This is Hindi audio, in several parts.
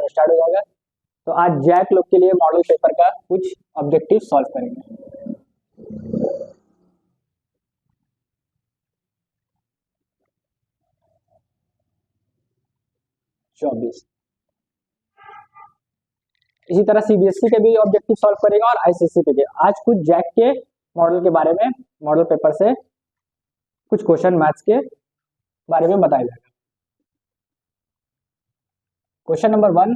हमारा स्टार्ट हो जाएगा। तो आज जैक लोग के लिए मॉडल पेपर का कुछ ऑब्जेक्टिव सॉल्व करेंगे। चौबीस। इसी तरह सीबीएसई के भी ऑब्जेक्टिव सॉल्व करेगा और आईसीएसई के भी। आज कुछ जैक के मॉडल के बारे में, मॉडल पेपर से कुछ क्वेश्चन मैथ्स के बारे में बताया जाएगा। क्वेश्चन नंबर 1,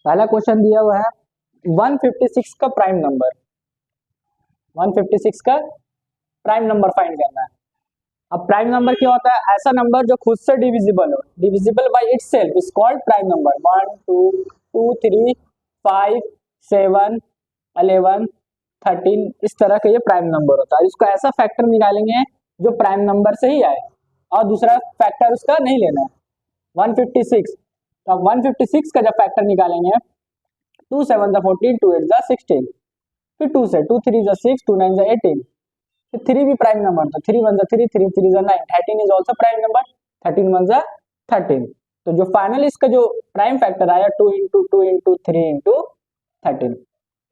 पहला क्वेश्चन दिया हुआ है 156 का प्राइम नंबर। 156 का प्राइम नंबर फाइंड करना है। अब प्राइम नंबर क्या होता है? ऐसा नंबर जो खुद से डिविजिबल हो, divisible by itself is called prime number. 1 2 2 3 5 7 11 13 इस तरह का ये प्राइम नंबर होता है। इसको ऐसा फैक्टर निकालेंगे जो प्राइम नंबर से ही आए और दूसरा फैक्टर उसका नहीं लेना है। 156, तो 156 का जब फैक्टर निकालेंगे 2 7 14, 2 8 16, फिर 2 से 2 3 6, 2 9 18, फिर 3 भी प्राइम नंबर, तो 3 1 3, 3 3 9, 13 इज ऑल्सो प्राइम नंबर, 13 1 13। तो जो फाइनल इसका जो प्राइम फैक्टर आया 2 इंटू 2 इंटू 3 इंटू 13,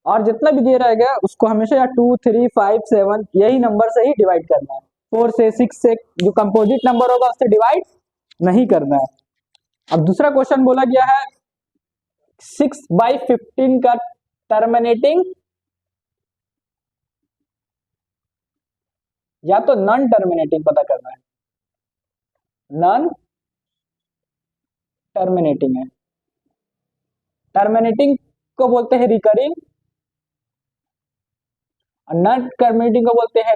और जितना भी दे रहेगा उसको हमेशा या 2 3 5 7 यही नंबर से ही डिवाइड करना है। 4 से 6 से जो कंपोजिट नंबर होगा उससे डिवाइड नहीं करना है। अब दूसरा क्वेश्चन बोला गया है 6/15 का टर्मिनेटिंग या तो नॉन टर्मिनेटिंग पता करना है। नॉन टर्मिनेटिंग है, टर्मिनेटिंग को बोलते हैं रिकरिंग, नॉन टर्मिनेटिंग को बोलते हैं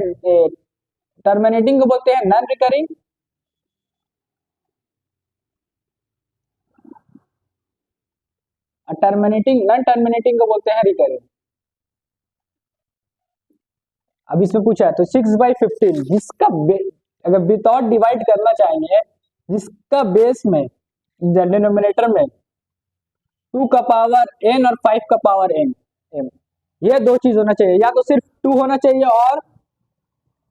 टर्मिनेटिंग को बोलते हैं non recurring, terminating non terminating को बोलते हैं रिकरिंग। अब इसमें पूछा है तो 6/15 जिसका अगर विदाउट डिवाइड करना चाहेंगे, जिसका बेस में डिनोमिनेटर में 2 का पावर n और 5 का पावर n, ये दो चीज होना चाहिए, या तो सिर्फ 2 होना चाहिए और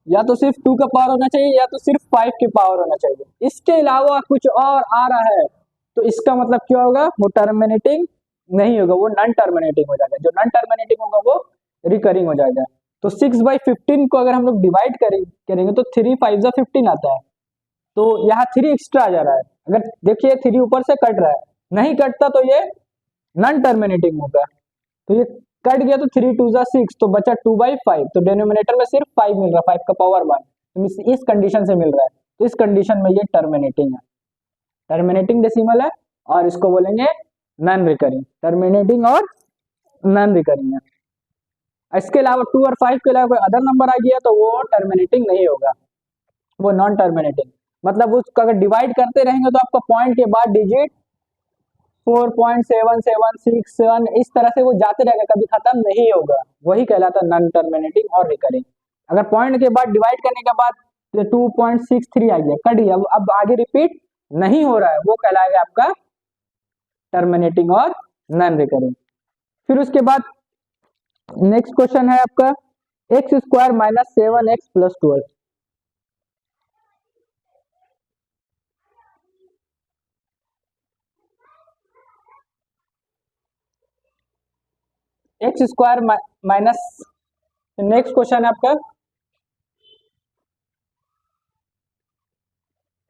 या तो सिर्फ 2 का पावर होना चाहिए या तो सिर्फ 5 की पावर होना चाहिए। इसके अलावा कुछ और आ रहा है तो इसका मतलब क्या होगा? वो टर्मिनेटिंग नहीं होगा, वो नॉन टर्मिनेटिंग हो जाएगा। जो नॉन टर्मिनेटिंग होगा वो रिकरिंग हो जाएगा। तो 6/15 को अगर हम लोग डिवाइड करेंगे तो 3 5 15 आता है, तो यहाँ 3 एक्स्ट्रा आ जा रहा है। अगर देखिए 3 ऊपर से कट रहा है, नहीं कटता तो ये नॉन टर्मिनेटिंग होगा। तो ये कट गया तो 3 2 6, तो बचा 2/5, तो डिनोमिनेटर में सिर्फ 5 मिल रहा है, 5 का पावर 1, तो इस कंडीशन से मिल रहा है। तो इस कंडीशन में ये टर्मिनेटिंग है, टर्मिनेटिंग डेसिमल है और इसको बोलेंगे नॉन रिकरिंग। टर्मिनेटिंग और नॉन रिकरिंग है। इसके अलावा 2 और 5 के अलावा कोई अदर नंबर आ गया तो वो टर्मिनेटिंग नहीं होगा, वो नॉन टर्मिनेटिंग। मतलब उसको अगर डिवाइड करते रहेंगे तो आपका पॉइंट के बाद डिजिट 4.776 इस तरह से वो जाते रहेगा, कभी खत्म नहीं होगा, वही कहलाता है नॉन टर्मिनेटिंग और रिकरिंग। अगर पॉइंट के बाद डिवाइड करने के बाद 2.63 आ गया, कट गया, अब आगे रिपीट नहीं हो रहा है, वो कहलाएगा आपका टर्मिनेटिंग और नॉन रिकरिंग। फिर उसके बाद नेक्स्ट क्वेश्चन है आपका x² - 7x + 12। x² minus, next question है आपका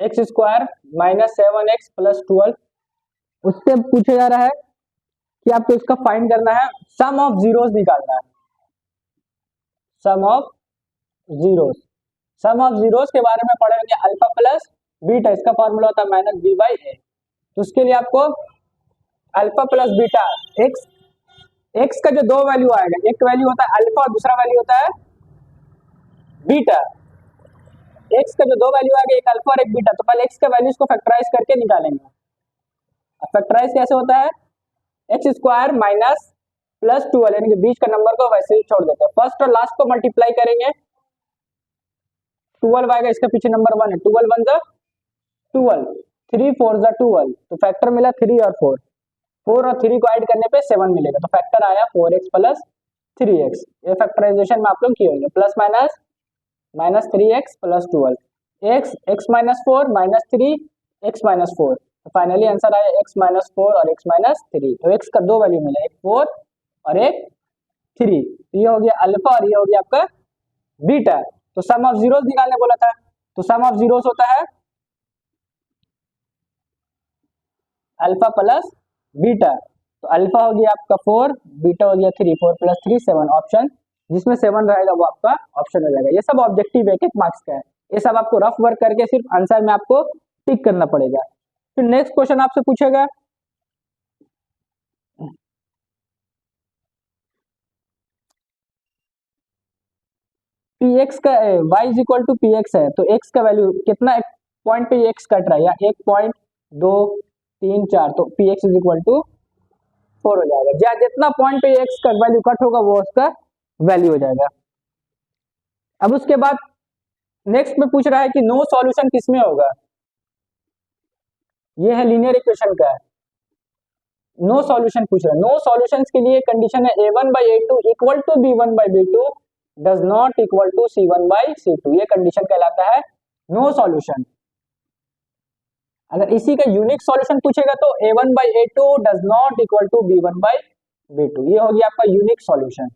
x² - 7x + 12। उससे पूछा जा रहा है कि आपको इसका फाइंड करना है, सम ऑफ जीरोस निकालना है। Sum of zeros, sum of zeros के बारे में पढ़ेंगे, अल्फा प्लस बीटा, इसका फॉर्मूला होता है -b/a। तो उसके लिए आपको अल्फा प्लस बीटा, एक्स का जो दो वैल्यू आएगा, एक वैल्यू होता है अल्फा और दूसरा वैल्यू होता है बीटा। एक्स का जो दो वैल्यू आएगा, एक अल्फा और एक बीटा, तो पहले एक्स का वैल्यूज को फैक्टराइज करके निकालेंगे। फैक्टराइज कैसे होता है? x² - +12 यानी कि बीच का नंबर को वैसे ही छोड़ देते हैं, फर्स्ट और लास्ट को मल्टीप्लाई करेंगे, 12 आएगा, इसका पीछे नंबर 1 है, 12 1 12, 3 4 12, तो फैक्टर मिला 3 और 4, 4 और 3 को ऐड करने पे 7 मिलेगा, तो फैक्टर आया 4x + 3x। ये फैक्टराइजेशन में आप लोग किए होंगे, plus minus -3x + 12, x - 4 - 3 x - 4, तो फाइनली आंसर आया x-4 और x-3। तो x का दो वैल्यू मिला, एक 4 और एक 3। तो ये हो गया अल्फा और ये हो गया आपका बीटा। तो सम ऑफ जीरोस निकालने बोला था, तो सम ऑफ जीरोस होता है अल्फा प्लस बीटा। तो अल्फा हो गया आपका 4, बीटा हो गया 3, 4 + 3 7। ऑप्शन जिसमें 7 रहेगा वो आपका ऑप्शन हो जाएगा। ये सब ऑब्जेक्टिव एक एक मार्क्स का है, ये सब आपको रफ वर्क करके सिर्फ आंसर में आपको टिक करना पड़ेगा। फिर नेक्स्ट क्वेश्चन आपसे पूछेगा px का y = px है, तो x का वैल्यू कितना पॉइंट पे x कट रहा है, या 1 पॉइंट 2 3 4, तो px = 4 हो जाएगा। जहाँ जितना पॉइंट पे x का वैल्यू कट होगा वो उसका वैल्यू हो जाएगा। अब उसके बाद नेक्स्ट में पूछ रहा है कि नो सॉल्यूशन किसमें होगा। ये है लीनियर इक्वेशन का नो सॉल्यूशन पूछ रहा है। नो सॉल्यूशंस के लिए कंडीशन है a1/a2 = b1/b2 does not equal to c1/c2। ये कंडीशन कहलाता है नो सॉल्यूशन। अगर इसी का यूनिक सॉल्यूशन पूछेगा तो a1/a2 does not equal to b1/b2। ये हो गया आपका यूनिक सॉल्यूशन।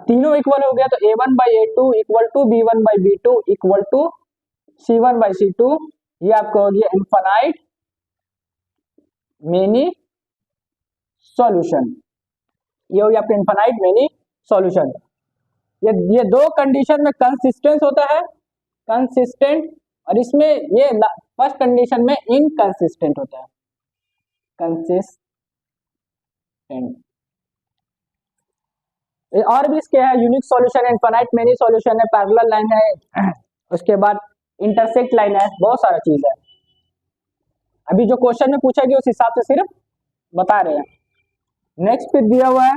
तीनों इक्वल हो गया तो a1/a2 = b1/b2 = c1/c2। ये आपका हो गया इनफाइनाइट मेनी सॉल्यूशन। ये हो गया आपका इनफाइनाइट मेनी सॉल्यूशन। ये दो कंडीशन में कंसिस्टेंस होता है, कंसिस्टेंट, और इसमें ये फर्स्ट कंडीशन में इनकंसिस्टेंट होता है, कंसिस्टेंट। और भी इसके है यूनिक सॉल्यूशन है, इनफाइनाइट मेनी सॉल्यूशन है, पैरेलल लाइन है, उसके बाद इंटरसेक्ट लाइन है, बहुत सारा चीज है। अभी जो क्वेश्चन में पूछा गया उस हिसाब से सिर्फ बता रहे हैं। नेक्स्ट पे दिया हुआ है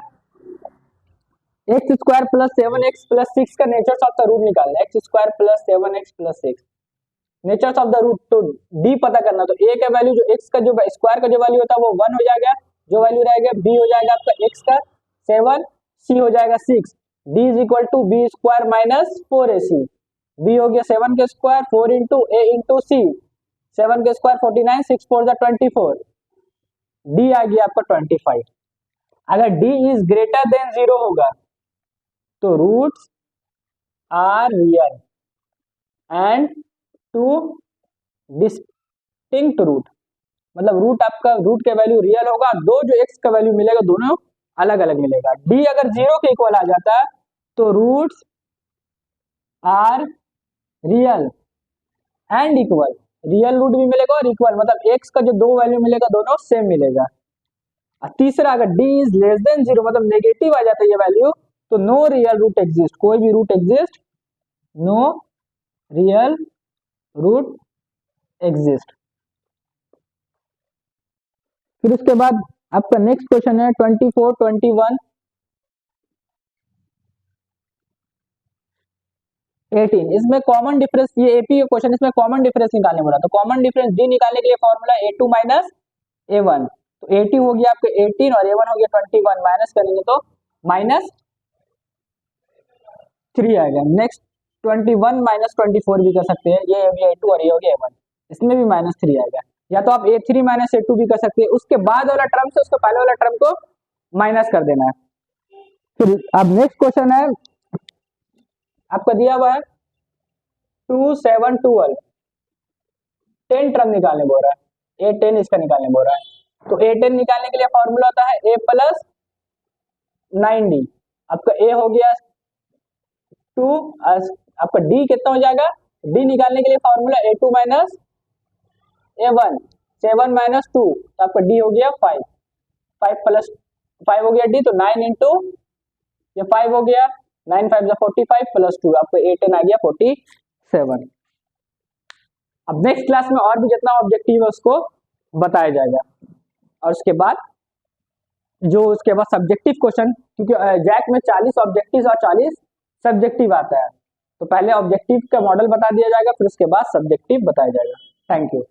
x² + 7x + 6 का नेचर्स ऑफ द रूट निकालना है। x² + 7x + 6 natures of the root, तो d पता करना। तो a का वैल्यू जो x का जो स्क्वायर का जो वैल्यू होता है वो 1 हो जाएगा, जो वैल्यू रहेगा b हो जाएगा आपका x का 7, c हो जाएगा 6। d = b² - 4ac। b हो गया 7 के स्क्वायर, 4 × a × c, 7 के स्क्वायर 49, 6 4 = 24, d आ गया आपका 25। अगर d इज ग्रेटर देन 0 होगा तो roots are real and two distinct root, मतलब रूट आपका रूट का वैल्यू रियल होगा, दो जो x का वैल्यू मिलेगा दोनों अलग अलग मिलेगा। d अगर 0 के इक्वल आ जाता है तो roots are real and equal, real root भी मिलेगा और इक्वल, मतलब x का जो दो वैल्यू मिलेगा दोनों सेम मिलेगा। तीसरा, अगर d इज लेस देन 0 मतलब नेगेटिव आ जाता है ये वैल्यू, तो नो रियल रूट एग्जिस्ट, कोई भी root exist, no real root exist. फिर उसके बाद आपका नेक्स्ट क्वेश्चन है 24, 21, 18। इसमें कॉमन डिफरेंस, ये एपी का क्वेश्चन, इसमें कॉमन डिफरेंस निकालने बोला। तो कॉमन डिफरेंस डी निकालने के लिए फॉर्मूला a2 - a1। तो a2 हो गया आपका 18 और a1 हो गया 21, माइनस करेंगे तो -3 आएगा। नेक्स्ट 21 - 24 भी कर सकते हैं, ये हो गया a2 और ये हो गया a1, इसमें भी -3 आएगा। या तो आप a3 - a2 भी कर सकते हैं, उसके बाद वाला टर्म से उसके पहले वाला टर्म को माइनस कर देना है। फिर अब नेक्स्ट क्वेश्चन है आपका दिया हुआ है 2 7 12, 10 टर्म निकालने बोल रहा है, a10 इसका निकालने बोल रहा है। तो a10 निकालने के लिए फॉर्मूला होता है a + 9d। आपका a हो गया 2, आपका d कितना हो जाएगा, d निकालने के लिए फॉर्मूला a2 - a1, 7 - 2, तो आपका d हो गया 5, 5 + 5 हो गया d, तो 9 × ये 5 हो गया, 9 5 = 45 + 2, आपको a10 आ गया 47। अब नेक्स्ट क्लास में और भी जितना ऑब्जेक्टिव है उसको बताया जाएगा, और उसके बाद सब्जेक्टिव क्वेश्चन, क्योंकि जैक में 40 ऑब्जेक्टिव और 40 सब्जेक्टिव आता है, तो पहले ऑब्जेक्टिव का मॉडल बता दिया जाएगा, फिर उसके बाद सब्जेक्टिव बताया जाएगा। Thank you.